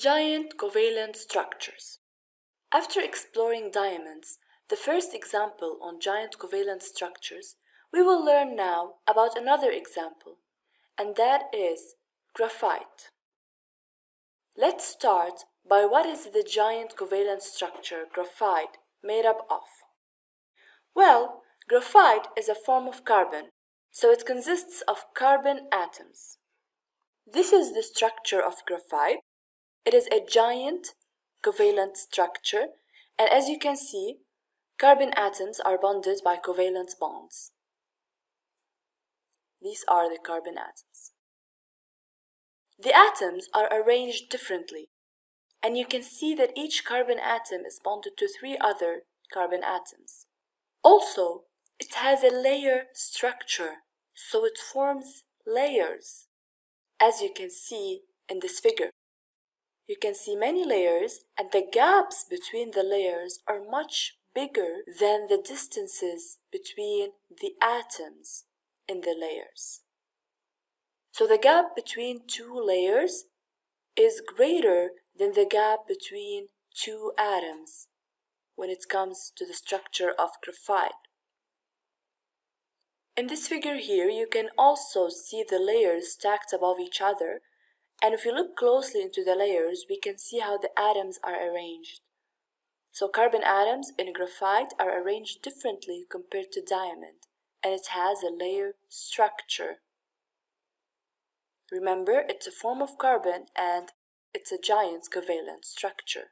Giant covalent structures. After exploring diamonds, the first example on giant covalent structures, we will learn now about another example, and that is graphite. Let's start by what is the giant covalent structure graphite made up of? Well, graphite is a form of carbon, so it consists of carbon atoms. This is the structure of graphite. It is a giant covalent structure, and as you can see, carbon atoms are bonded by covalent bonds. These are the carbon atoms. The atoms are arranged differently, and you can see that each carbon atom is bonded to 3 other carbon atoms. Also, it has a layer structure, so it forms layers, as you can see in this figure. You can see many layers, and the gaps between the layers are much bigger than the distances between the atoms in the layers. So the gap between 2 layers is greater than the gap between 2 atoms when it comes to the structure of graphite. In this figure here, you can also see the layers stacked above each other. And if we look closely into the layers, we can see how the atoms are arranged. So carbon atoms in graphite are arranged differently compared to diamond, and it has a layer structure. Remember, it's a form of carbon and it's a giant covalent structure.